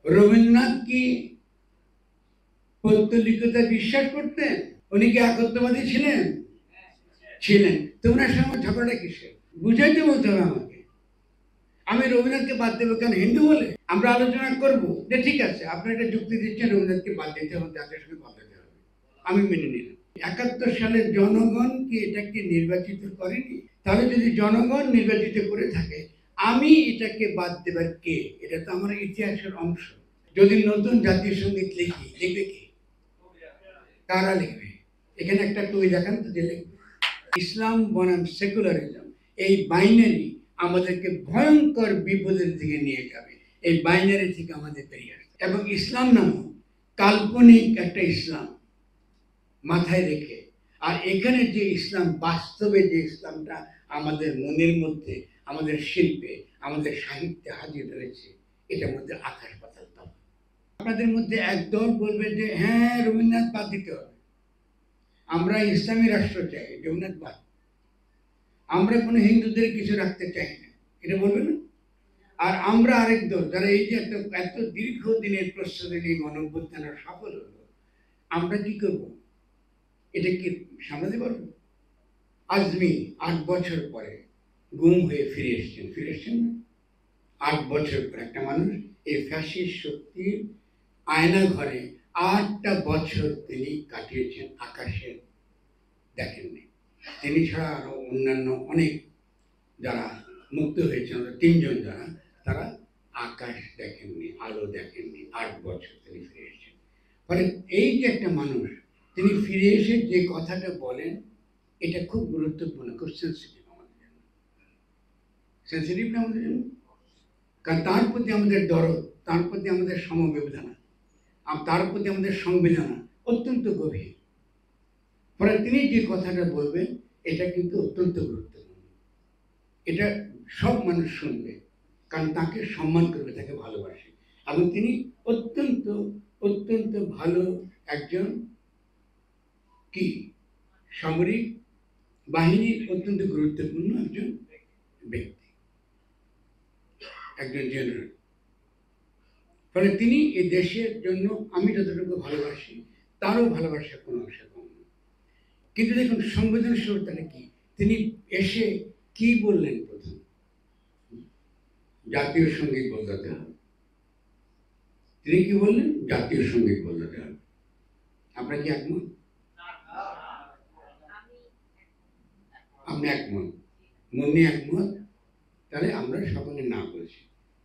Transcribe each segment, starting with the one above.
রবীন্দ্রনাথ কি পৌত্তলিকতা বিশ্বাস করতেন? উনি কি একত্ববাদী ছিলেন? ছিলেন। তো ওনার সঙ্গে ঝগড়াটা কিসের? বুঝাইতে বলতে হবে আমাকে। আমি রবীন্দ্রনাথকে বাদ দেবো কেন? হিন্দু বলে? আমরা আলোচনা করব যে ঠিক আছে, আপনি একটা যুক্তি দিচ্ছেন রবীন্দ্রনাথকে বাদ দিতে হবে, জাতীয় সঙ্গে বদলাতে হবে, আমি মেনে নিলাম। 71 সালে জনগণ কি এটাকে নির্বাচিত করেনি? তাহলে যদি জনগণ নির্বাচিত করে থাকে, আমি এটাকে বাদ দেবার কে? এটা তো আমার ইতিহাসের অংশ। যদি নতুন জাতীয় সঙ্গীত লিখি, লিখবে কে? কারা লিখবে? এখানে একটা কবি দেখান তো যে লিখবে। ইসলাম বনাম সেকুলারিজম, এই বাইনারি আমাদেরকে ভয়ঙ্কর বিপদের দিকে নিয়ে যাবে। এই বাইনারি থেকে আমাদের বেরিয়ে আসবে এবং ইসলাম নামক কাল্পনিক একটা ইসলাম মাথায় রেখে, আর এখানে যে ইসলাম, বাস্তবে যে ইসলামটা আমাদের মনের মধ্যে, আমাদের শিল্পে, আমাদের সাহিত্যে হাজির রয়েছে, এটার মধ্যে আকাশ পাতাল তফাৎ। আপনাদের মধ্যে একদল বলবে যে হ্যাঁ, রবীন্দ্রনাথ বাদ দিতে হবে, আমরা ইসলামী রাষ্ট্র চাই, রবীন্দ্রনাথ বাদ, আমরা কোনো হিন্দুদের কিছু রাখতে চাই না, এটা বলবে না? আর আমরা আরেক দল যারা এই যে এত দীর্ঘদিনের প্রস্তুতি নিয়ে গণঅভ্যুত্থানের সফল হলো, আমরা কি করব? এটা কি সামলাতে পারবো? আজমি 8 বছর পরে গুম হয়ে ফিরে এসছেন না? 8 বছর পর একটা মানুষ এই ফ্যাসিস্ট শক্তির আয়না ঘরে 8টা বছর তিনি কাটিয়েছেন, আকাশে দেখেননি। তিনি ছাড়া আরো অন্যান্য অনেক যারা মুক্ত হয়েছেন, 3জন যারা, তারা আকাশ দেখেননি, আলো দেখেননি। 8 বছর তিনি ফিরে এসেছেন। ফলে এই যে একটা মানুষ, তিনি ফিরে এসে যে কথাটা বলেন, এটা খুব গুরুত্বপূর্ণ, খুব সেন্সিটিভ আমাদের জন্য। সেন্সিটিভ না আমাদের জন্য? কারণ তার প্রতি আমাদের দরদ, তার প্রতি আমাদের সমবেদনা, তার প্রতি আমাদের সংবেদনা অত্যন্ত গভীর। ফলে তিনি যে কথাটা বলবেন, এটা কিন্তু অত্যন্ত গুরুত্বপূর্ণ। এটা সব মানুষ শুনবে, কারণ তাকে সম্মান করবে, তাকে ভালোবাসে, এবং তিনি অত্যন্ত অত্যন্ত ভালো একজন কি সামরিক বাহিনীর অত্যন্ত গুরুত্বপূর্ণ একজন ব্যক্তি, একজন জেনারেল। ফলে তিনি এই দেশের জন্য আমি যতটুকু ভালোবাসি, তারও ভালোবাসা কোনো অংশে কম না। কিন্তু দেখুন সংবেদনশীলতাটা কি, তিনি এসে কি বললেন? প্রথম, জাতীয় সঙ্গীত বদলাতে হবে। তিনি কি বললেন? জাতীয় সঙ্গীত বদলাতে হবে। আপনারা কি একমত? আপনি একমত? মনে একমত? তাহলে আমরা সকলে না বলছি।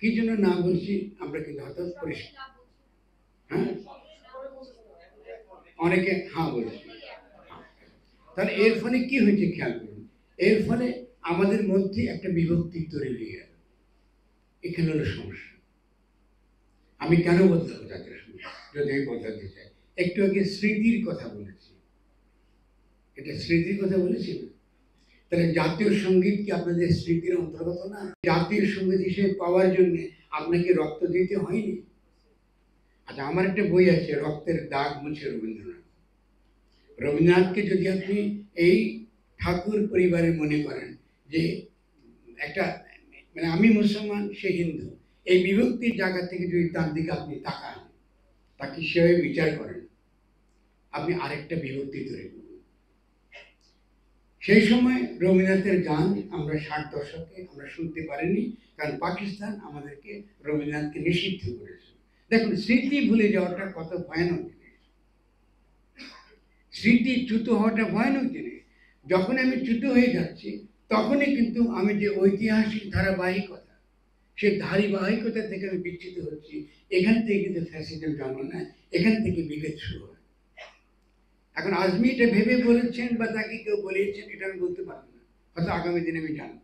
কি জন্য না বলছি আমরা কিন্তু হঠাৎ পরিষ্কার, হ্যাঁ, অনেকে হ্যাঁ বলছি। তাহলে এর ফলে কি হয়েছে খেয়াল করুন, এর ফলে আমাদের মধ্যে একটা বিভক্তি তৈরি হয়ে গেল। এখানে হলো সমস্যা। আমি কেন বদলাবো জাতীয় সঙ্গীত? যদি আমি বদলাতে চাই, একটু আগে স্মৃতির কথা বলেছি, এটা স্মৃতির কথা বলেছি না? তাহলে জাতীয় সঙ্গীত কি আপনাদের স্মৃতির অন্তর্গত না? জাতীয় সঙ্গীত হিসেবে পাওয়ার জন্য আপনাকে রক্ত দিতে হয়নি? আচ্ছা, আমার একটা বই আছে, রক্তের দাগ মুছে রবীন্দ্রনাথ। রবীন্দ্রনাথকে যদি আপনি এই ঠাকুর পরিবারের মনে করেন, যে একটা মানে আমি মুসলমান, সে হিন্দু, এই বিভক্তির জায়গা থেকে যদি তার দিকে আপনি তাকান, তাকে সেভাবে বিচার করেন, আপনি আরেকটা বিভক্তি তৈরি করবেন। সেই সময় রবীন্দ্রনাথের গান আমরা 60 দশকে আমরা শুনতে পারিনি, কারণ পাকিস্তান আমাদেরকে রবীন্দ্রনাথকে নিষিদ্ধ করেছে। দেখুন, স্মৃতি ভুলে যাওয়াটা কত ভয়ানক জিনিস, স্মৃতি চ্যুত হওয়াটা ভয়ানক জিনিস। যখন আমি চ্যুত হয়ে যাচ্ছি, তখনই কিন্তু আমি যে ঐতিহাসিক ধারাবাহিকতা, সেই ধারাবাহিকতা থেকে আমি বিচ্যুত হচ্ছি। এখান থেকে কিন্তু ফ্যাসিজম জন্ম নেয়, এখান থেকে বিভেদ শুরু হয়। এখন আজমি এটা ভেবে বলেছেন বা তাকে কেউ বলেছেন, এটা আমি বলতে পারবো না, হয়তো আগামী দিনে আমি জানব।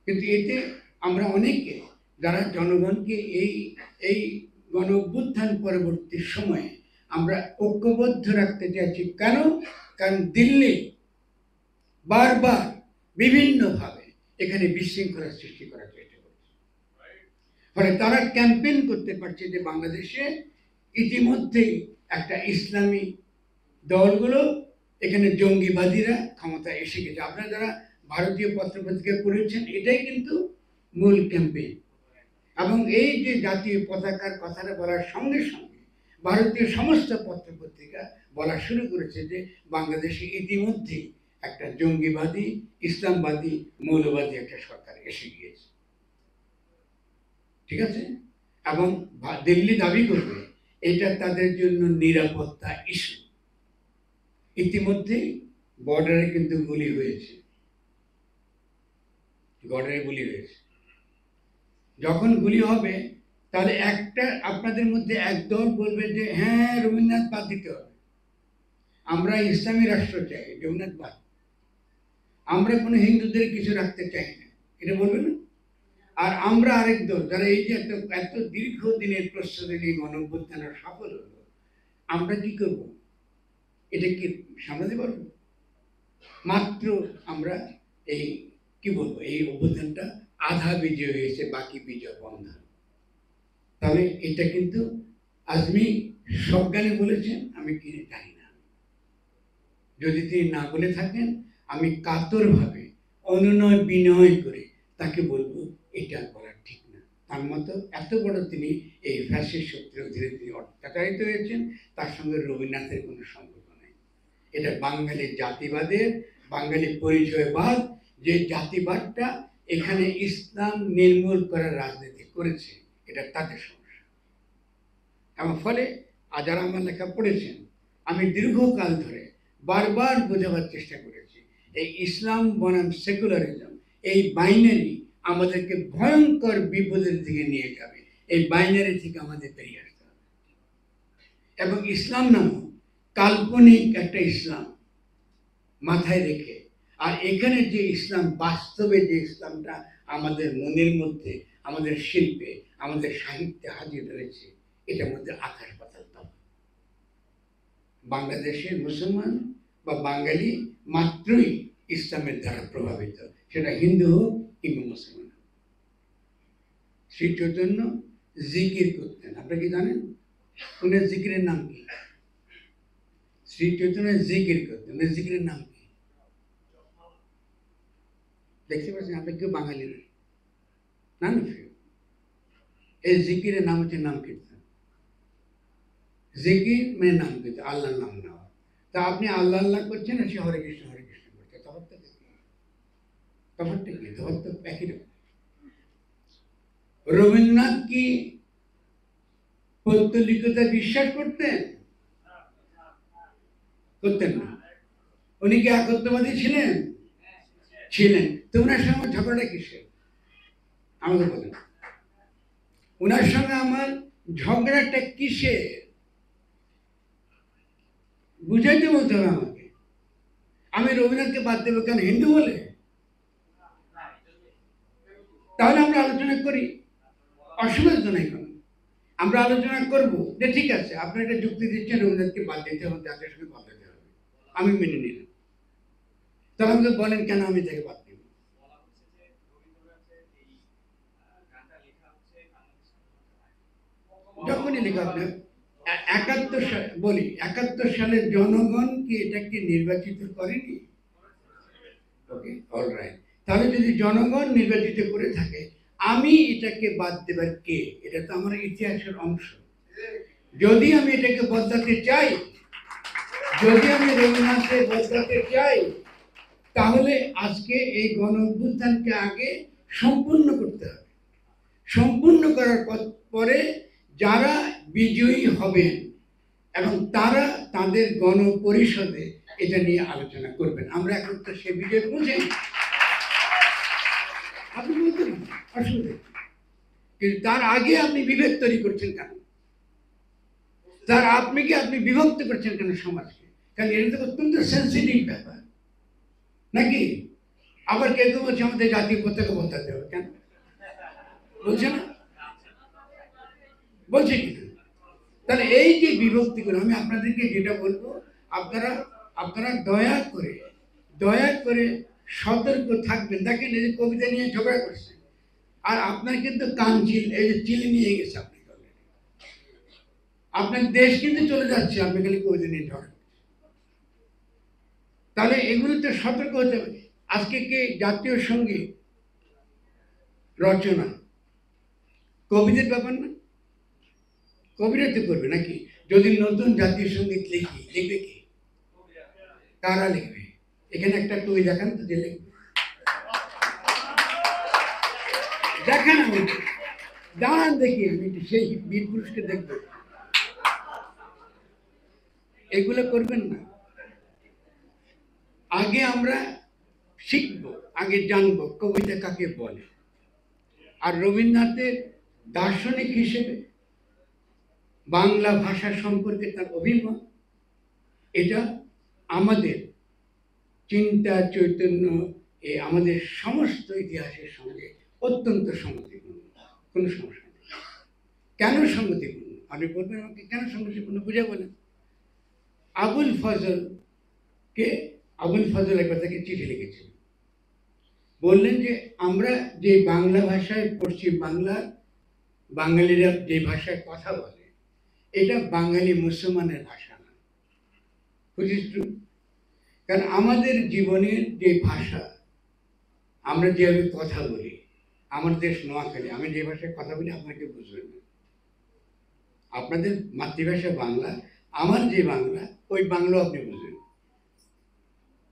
কিন্তু এতে আমরা অনেকে যারা জনগণকে এই গণ অভ্যুত্থান পরবর্তী সময়ে আমরা ঐক্যবদ্ধ রাখতে চাইছি। কেন? কারণ দিল্লি বারবার বিভিন্নভাবে এখানে বিশৃঙ্খলা সৃষ্টি করার চেষ্টা করছে। ফলে তারা ক্যাম্পেইন করতে পারছে যে বাংলাদেশে ইতিমধ্যেই একটা ইসলামী দলগুলো, এখানে জঙ্গিবাদীরা ক্ষমতায় এসে গেছে। আপনারা যারা ভারতীয় পত্রপত্রিকা পড়েছেন, এটাই কিন্তু মূল ক্যাম্পেইন। এবং এই যে জাতীয় পতাকার কথাটা বলার সঙ্গে সঙ্গে ভারতীয় সমস্ত পত্র পত্রিকা বলা শুরু করেছে যে বাংলাদেশে ইতিমধ্যে একটা জঙ্গিবাদী, ইসলামবাদী, মৌলবাদী একটা সরকার এসে গিয়েছে। ঠিক আছে? এবং দিল্লি দাবি করবে এটা তাদের জন্য নিরাপত্তা ইস্যু। ইতিমধ্যে বর্ডারে কিন্তু গুলি হয়েছে, বর্ডারে গুলি হয়েছে। যখন গুলি হবে তাহলে একটা আপনাদের মধ্যে একদল বলবে যে হ্যাঁ, রবীন্দ্রনাথ বাদ দিতে হবে, আমরা ইসলামী রাষ্ট্র চাই, রবীন্দ্রনাথ বাদ, আমরা কোনো হিন্দুদের কিছু রাখতে চাই না, এটা বলবে না? আর আমরা আরেক দল যারা এই যে এত দীর্ঘদিনের প্রস্তুতি নিয়ে গণঅভ্যুত্থানের সফল হলো, আমরা কি করব? এটা কি সামলাতে পারবো? মাত্র আমরা এই কি বলবো, এই অভ্যুত্থানটা আধা বিজয় হয়েছে, বাকি বিজয় বন্ধ। তাহলে এটা কিন্তু আজমি সজ্ঞানে বলেছেন, আমি কি জানি না। যদি তিনি না বলে থাকেন, আমি কাতরভাবে অনুনয় বিনয় করে তাকে বলবো এটা বলার ঠিক না। তার মতো এত বড় তিনি এই ফ্যাসিস্ট শক্তির অধীনে তিনি অত্যাচারিত হয়েছেন, তার সঙ্গে রবীন্দ্রনাথের কোনো সম্পর্ক নেই। এটা বাঙালি জাতিবাদের, বাঙালি পরিচয়বাদ, যে জাতিবাদটা এখানে ইসলাম নির্মূল করার রাজনীতি করেছে, এটা তাদের সমস্যা। এবং ফলে যারা আমার লেখা পড়েছেন, আমি দীর্ঘকাল ধরে বারবার বোঝাবার চেষ্টা করেছি, এই ইসলাম বনাম সেকুলারিজম, এই বাইনারি আমাদেরকে ভয়ঙ্কর বিপদের দিকে নিয়ে যাবে। এই বাইনারি থেকে আমাদের বেরিয়ে আসতে হবে। এবং ইসলাম নামক কাল্পনিক একটা ইসলাম মাথায় রেখে, আর এখানে যে ইসলাম, বাস্তবে যে ইসলামটা আমাদের মনের মধ্যে, আমাদের শিল্পে, আমাদের সাহিত্যে হাজির রয়েছে, এটার মধ্যে আকাশ পাতাল তফাৎ। বাংলাদেশের মুসলমান বা বাঙালি মাত্রই ইসলামের দ্বারা প্রভাবিত, সেটা হিন্দু হোক কিংবা মুসলমান হোক। শ্রী চৈতন্য জিকির করতেন, আপনারা কি জানেন? উনি জিকিরের নাম কি? শ্রী চৈতন্য জিকির করতেন, উনি জিকিরের নাম কি? দেখতে পাচ্ছেন আপনি কেউ বাঙালি না, না না, এই জিকিরের নাম হচ্ছে নাম কীর্তন। জিকির মানে নাম কীর্তন, আল্লাহর নাম নেওয়া। তা আপনি আল্লাহ আল্লাহ করছেন, আর সে হরে কৃষ্ণ করছে, তফাৎটা কি? তফাৎটা কি? তফাৎ তো একই রকম। রবীন্দ্রনাথ কি পৌত্তলিকতা বিশ্বাস করতেন? করতেন না। উনি কি একত্ববাদী ছিলেন? ছিলেন। তো ওনার সঙ্গে ঝগড়াটা কিসের আমাকে বলেন? ওনার সঙ্গে আমার ঝগড়াটা কিসের? বুঝাইতে বলতে হবে আমাকে। আমি রবীন্দ্রনাথকে বাদ দেবো কেন? হিন্দু বলে? তাহলে আমরা আলোচনা করি, অসুবিধা নাই কোনো। আমরা আলোচনা করব যে ঠিক আছে, আপনি একটা যুক্তি দিচ্ছেন রবীন্দ্রনাথকে বাদ দিতে হবে, জাতীয় সঙ্গে বাদ দিতে হবে, আমি মেনে নিলাম। তাহলে আমাকে বলেন কেন আমি তাকে বাদ দেব? যখনই লেখা আপনার 71 সালে, বলি 71 সালে জনগণ কি এটাকে নির্বাচিত করেনি? ওকে, অলরাইট। তাহলে যদি জনগণ নির্বাচিত করে থাকে, আমি এটাকে বাদ দেবার কে? এটা তো আমার ইতিহাসের অংশ। যদি আমি এটাকে বদলাতে চাই, যদি আমি রবীন্দ্রনাথকে বদলাতে চাই, তাহলে আজকে এই গণ অভ্যুত্থানকে আগে সম্পূর্ণ করতে হবে। সম্পূর্ণ করার পরে যারা বিজয়ী হবেন এবং তারা তাদের গণপরিষদে এটা নিয়ে আলোচনা করবেন। আমরা এখন তো সে বিজয় বুঝেন, আপনি বলতে পারেন, অসুবিধা। কিন্তু তার আগে আপনি বিভেদ তৈরি করছেন কেন? আপনি বিভক্ত করছেন কেন সমাজকে? কারণ এটা তো অত্যন্ত সেন্সিটিভ ব্যাপার, নাকি? আবার কেউ কেউ বলছে আমাদের জাতীয় পতাকা বদলাতে হবে, কেন বলছে না? বলছে কি? তাহলে এই যে বিভক্তিগুলো, আমি আপনাদেরকে যেটা বলবো, আপনারা দয়া করে সতর্ক থাকবেন। দেখেন এই যে কবিতা নিয়ে ঝগড়া করছেন, আর আপনার কিন্তু কাঞ্চিল, এই যে চিলি নিয়ে গেছে আপনি, আপনার দেশ কিন্তু চলে যাচ্ছে, আপনি খালি কবিতা নিয়ে ঝগড়া। তাহলে এগুলোতে সতর্ক হতে হবে। আজকে কি জাতীয় সঙ্গীত রচনা কবিদের ব্যাপার না, কবিরা তো করবে নাকি? যদি নতুন জাতীয় সঙ্গীত লিখি, লিখবে কি? কারা লিখবে? এখানে একটা কবি দেখান তো, যে লিখবে, দেখান আমি, দাঁড়ান দেখি, আমি সেই বীর পুরুষকে দেখবো। এগুলো করবেন না। আগে আমরা শিখবো, আগে জানবো কবিতা কাকে বলে। আর রবীন্দ্রনাথের দার্শনিক হিসেবে বাংলা ভাষা সম্পর্কে তার অভিমত, এটা আমাদের চিন্তা চৈতন্য, আমাদের সমস্ত ইতিহাসের সঙ্গে অত্যন্ত সংগতিপূর্ণ, কোনো সমস্যা নেই। কেন সংগতিপূর্ণ আপনি বলবেন আমাকে, কেন সংগতিপূর্ণ বুঝে বলেন। আবুল ফজল একবার তাকে চিঠি লিখেছিল, বললেন যে আমরা যে বাংলা ভাষায় পড়ছি, বাঙালিরা যে ভাষায় কথা বলে, এটা বাঙালি মুসলমানের ভাষা না। বুঝিস? কারণ আমাদের জীবনের যে ভাষা, আমরা যেভাবে কথা বলি, আমার দেশ নোয়াখালী, আমি যে ভাষায় কথা বলি আপনাকে বুঝবেন না। আপনাদের মাতৃভাষা বাংলা, আমার যে বাংলা, ওই বাংলা আপনি বুঝবেন,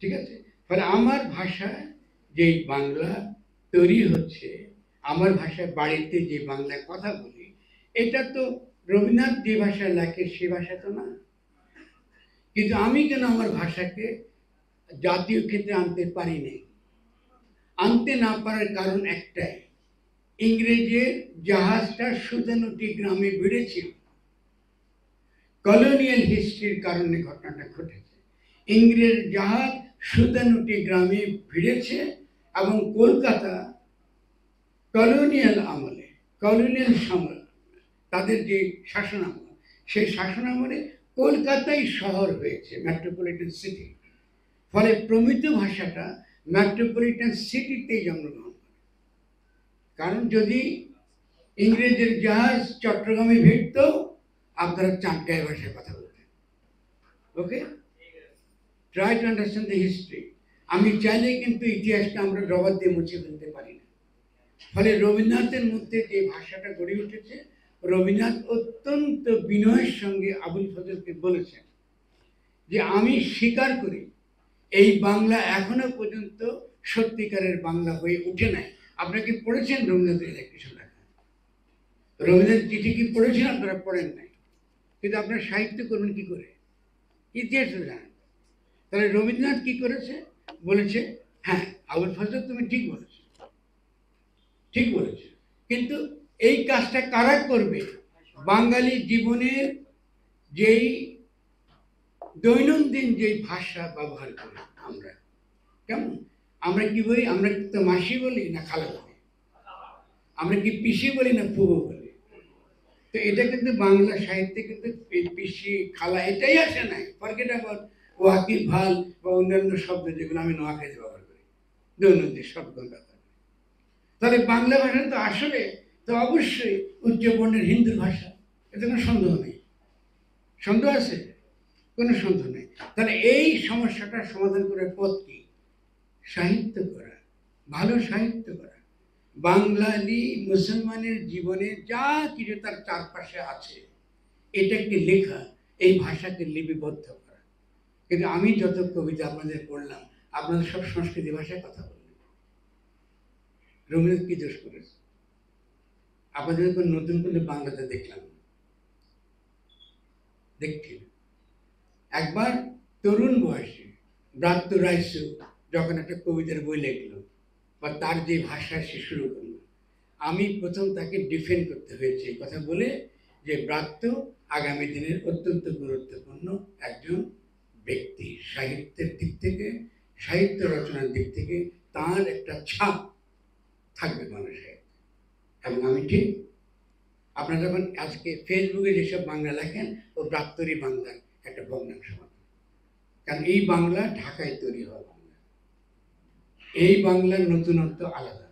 ঠিক আছে? ফলে আমার ভাষায় যে বাংলা তৈরি হচ্ছে, আমার ভাষায় বাড়িতে যে বাংলায় কথা বলি, এটা তো রবীন্দ্রনাথ যে ভাষায় লেখে সে ভাষা তো না। কিন্তু আমি কেন আমার ভাষাকে জাতীয় ক্ষেত্রে আনতে পারি নাই? আনতে না পারার কারণ একটাই, ইংরেজের জাহাজটা সুতানুটি গ্রামে ভিড়েছিল। কলোনিয়াল হিস্ট্রির কারণে ঘটনাটা ঘটেছে। ইংরেজ জাহাজ সুতানুটি গ্রামে ভিড়েছে এবং কলকাতা কলোনিয়াল আমলে, কলোনিয়াল সময়, তাদের যে শাসনামল, সেই শাসনামলে কলকাতাই শহর হয়েছে, মেট্রোপলিটন সিটি। ফলে প্রমিত ভাষাটা মেট্রোপলিটন সিটিতেই জন্মগ্রহণ করে। কারণ যদি ইংরেজের জাহাজ চট্টগ্রামে ভিড়ত, আপনারা চাটগাঁয় ভাষায় কথা বলতেন। Okay, try to understand the history. আমি চাইলে কিন্তু ইতিহাসটা আমরা রবার দিয়ে মুছে ফেলতে পারি না। ফলে রবীন্দ্রনাথের মধ্যে যে ভাষাটা গড়ে উঠেছে, রবীন্দ্রনাথ অত্যন্ত বিনয়ের সঙ্গে আবুল ফজলকে বলেছেন যে আমি স্বীকার করি এই বাংলা এখনো পর্যন্ত সত্যিকারের বাংলা হয়ে উঠে নাই। আপনারা কি পড়েছেন রবীন্দ্রনাথের কিছু লেখা? রবীন্দ্রনাথ চিঠি কি পড়েছেন? আপনারা পড়েন নাই, কিন্তু আপনার সাহিত্য করবেন কি করে? ইতিহাস জানেন। তাহলে রবীন্দ্রনাথ কি করেছে? বলেছে হ্যাঁ আবুল ফজল তুমি ঠিক বলেছো, ঠিক বলেছে, কিন্তু এই কাজটা কারা করবে? বাঙালি জীবনের যেই দৈনন্দিন যে ভাষা ব্যবহার করি আমরা, কেমন আমরা কি বলি? আমরা তো মাসি বলি না খালা বলি? আমরা কি পিসি বলি না ফুবো বলি? তো এটা কিন্তু বাংলা সাহিত্যে কিন্তু পিসি খালা এটাই আসে নাই। ফরগেট অ্যাবাউট ওয়াকিল ভাল বা অন্যান্য শব্দ যেগুলো আমি নোয়াখালীতে ব্যবহার করি দৈনন্দিন শব্দ ব্যাপার। তাহলে বাংলা ভাষা তো আসলে তো অবশ্যই উচ্চবর্ণের হিন্দু ভাষা, এতে কোনো সন্দেহ নেই। সন্দেহ আছে? কোনো সন্দেহ নেই। তাহলে এই সমস্যাটার সমাধান করার পথ কি? সাহিত্য করা, ভালো সাহিত্য করা। বাঙালি মুসলমানের জীবনে যা কিছু তার চারপাশে আছে এটাকে লেখা, এই ভাষাকে লিপিবদ্ধ করা। কিন্তু আমি যত কবিতা আপনাদের পড়লাম, আপনাদের সব সংস্কৃতি ভাষায় কথা বললেন। রবীন্দ্রনাথ কি দোষ করেছে? আপনাদের কোনো নতুন করে বাংলাতে দেখলাম, দেখছি একবার তরুণ বয়সে ব্রাত্য রাইসু যখন একটা কবিতার বই লিখলো বা তার যে ভাষা সে শুরু করলো, আমি প্রথম তাকে ডিফেন্ড করতে হয়েছে এই কথা বলে যে ব্রাত্য আগামী দিনের অত্যন্ত গুরুত্বপূর্ণ একজন ব্যক্তি, সাহিত্যের দিক থেকে, সাহিত্য রচনার দিক থেকে তার একটা ছাপ থাকবে মানুষের। এবং আমি ঠিক, আপনারা যখন আজকে ফেসবুকে যেসব বাংলা লেখেন, ও ব্রাত্যরই বাংলার একটা ভগ্নাংশ মাত্র। কারণ এই বাংলা ঢাকায় তৈরি হওয়া বাংলা, এই বাংলার নতুনত্ব আলাদা,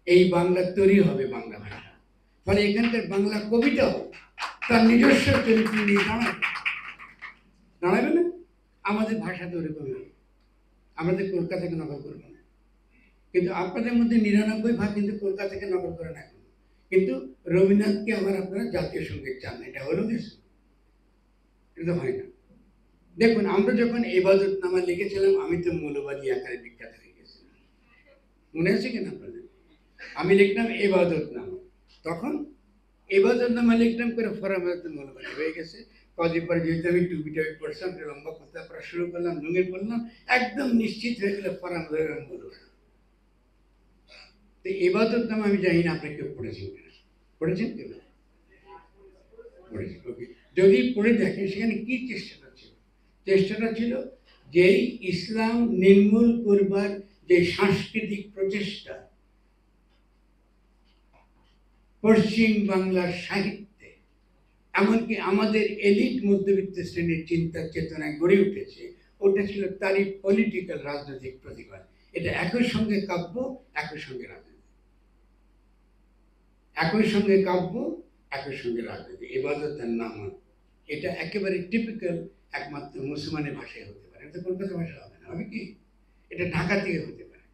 এই বাংলা তৈরি হবে বাংলা ভাষা। ফলে এখানকার বাংলা কবিতাও তার নিজস্ব চরিত্র নিয়ে দাঁড়াবে না। আমাদের ভাষা তৈরি করবে, আমাদের কলকাতা থেকে নকল করবে না। কিন্তু আপনাদের মধ্যে ৯৯ ভাগ কিন্তু কলকাতা থেকে নকল করে না এখন, কিন্তু রবীন্দ্রনাথকে আমার আপনারা জাতীয় সঙ্গীত চান না, এটা হলো কিছু, এটা হয় না। দেখুন, আমরা যখন ইবাদতনামা লিখেছিলাম, আমি তো মৌলবাদী আকারে বিখ্যাত হয়ে গেছিলাম, মনে আছে কিনা আপনাদের? আমি লিখলাম ইবাদতনামা, তখন ইবাদতনামা লিখলাম করে ফরামাত মৌলবাদী হয়ে গেছে। কদিন পরে যেহেতু আমি টুপিটা পড়ছিলাম, লম্বা কথা পড়া শুরু করলাম, লুঙ্গি পড়লাম, একদম নিশ্চিত হয়ে গেলে ফরামাত মৌলবাদী। তো ইবাদতনামা আমি জানি না আপনি কেউ পড়েছেন কিনা, পড়েছেন কেউ? পড়েছেন, ওকে। যদি পড়ে দেখেন সেখানে কি চেষ্টাটা ছিল? চেষ্টাটা ছিল যে ইসলাম নির্মূল করবার যে সাংস্কৃতিক প্রচেষ্টা পশ্চিম বাংলার সাহিত্যে, এমনকি আমাদের এলিট মধ্যবিত্ত শ্রেণীর চিন্তা চেতনায় গড়ে উঠেছে, ওটা ছিল তারই পলিটিক্যাল রাজনৈতিক প্রতিবাদ। এটা একই সঙ্গে কাব্য, একই সঙ্গে রাজনীতি, একই সঙ্গে কাব্য, একই সঙ্গে রাজনীতি। ইবাদতের নাম এটা একেবারে টিপিক্যাল একমাত্র মুসলমানের ভাষায় হতে পারে, এটা কলকাতা ভাষা হবে না, হবে কি? এটা ঢাকা থেকে হতে পারে।